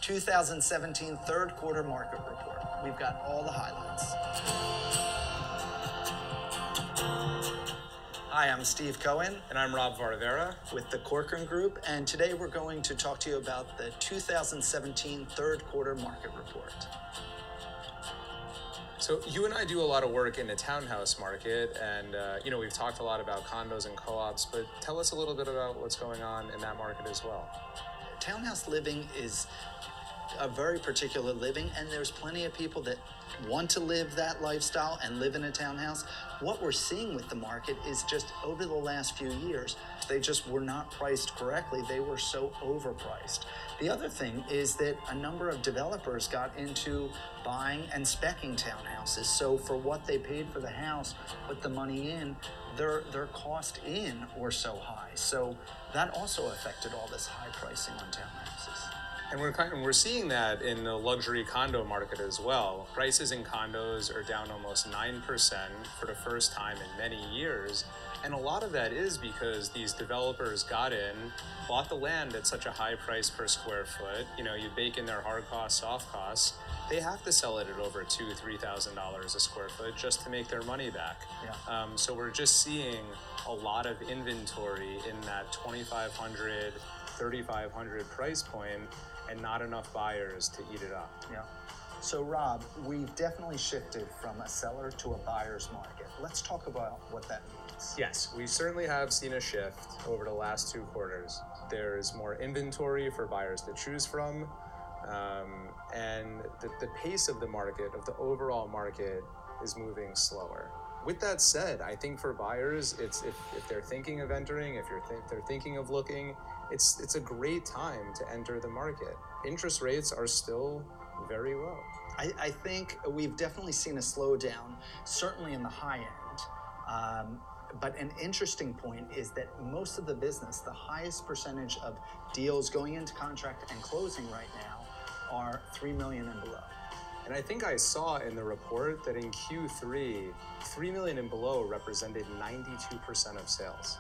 2017 third quarter market report. We've got all the highlights. Hi, I'm Steve Cohen. And I'm Rob Varvera. With the Corcoran Group, and today we're going to talk to you about the 2017 third quarter market report. So you and I do a lot of work in the townhouse market, and we've talked a lot about condos and co-ops, but tell us a little bit about what's going on in that market as well. Townhouse living is a very particular living, and there's plenty of people that want to live that lifestyle and live in a townhouse. What we're seeing with the market is just over the last few years, they just were not priced correctly. They were so overpriced. The other thing is that a number of developers got into buying and speccing townhouses. So for what they paid for the house, put the money in, their cost in were so high. So that also affected all this high pricing on townhouses. And we're seeing that in the luxury condo market as well. Prices in condos are down almost 9% for the first time in many years. And a lot of that is because these developers got in, bought the land at such a high price per square foot. You bake in their hard costs, soft costs. They have to sell it at over $2,000-$3,000 a square foot just to make their money back. Yeah. So we're just seeing a lot of inventory in that $2,500, $3,500 price point, and not enough buyers to eat it up. Yeah. So Rob, we've definitely shifted from a seller to a buyer's market. Let's talk about what that means. Yes, we certainly have seen a shift over the last 2 quarters. There's more inventory for buyers to choose from, and the pace of the market, of the overall market, is moving slower. With that said, I think for buyers, it's if they're thinking of entering, if they're thinking of looking, it's a great time to enter the market. Interest rates are still very low. I think we've definitely seen a slowdown, certainly in the high end. But an interesting point is that most of the business, the highest percentage of deals going into contract and closing right now are $3 million and below. And I think I saw in the report that in Q3, $3 million and below represented 92% of sales.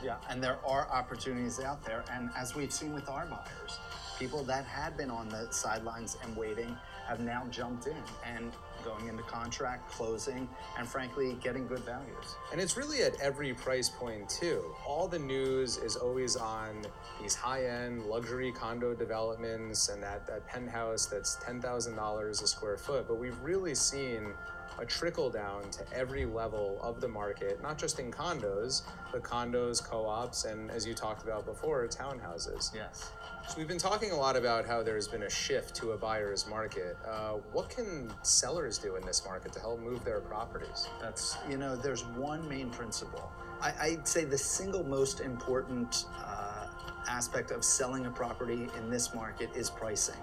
Yeah, and there are opportunities out there. And as we've seen with our buyers, people that had been on the sidelines and waiting have now jumped in and going into contract, closing, and frankly, getting good values. And it's really at every price point too. All the news is always on these high-end luxury condo developments and that penthouse that's $10,000 a square foot. But we've really seen a trickle down to every level of the market, not just in condos, but condos, co-ops, and as you talked about before, townhouses. Yes. So we've been talking a lot about how there's been a shift to a buyer's market. What can sellers do in this market to help move their properties? There's one main principle. I'd say the single most important aspect of selling a property in this market is pricing.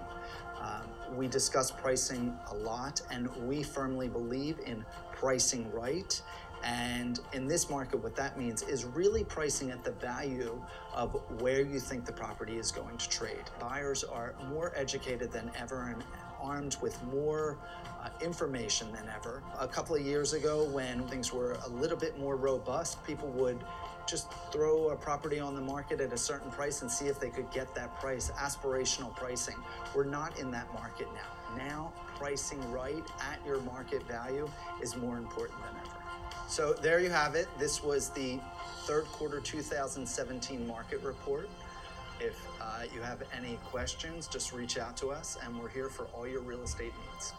We discuss pricing a lot, and we firmly believe in pricing right. And in this market, what that means is really pricing at the value of where you think the property is going to trade. Buyers are more educated than ever and armed with more information than ever. A couple of years ago, when things were a little bit more robust, people would just throw a property on the market at a certain price and see if they could get that price, aspirational pricing. We're not in that market now. Now, pricing right at your market value is more important than ever. So there you have it. This was the third quarter 2017 market report. If you have any questions, just reach out to us, and we're here for all your real estate needs.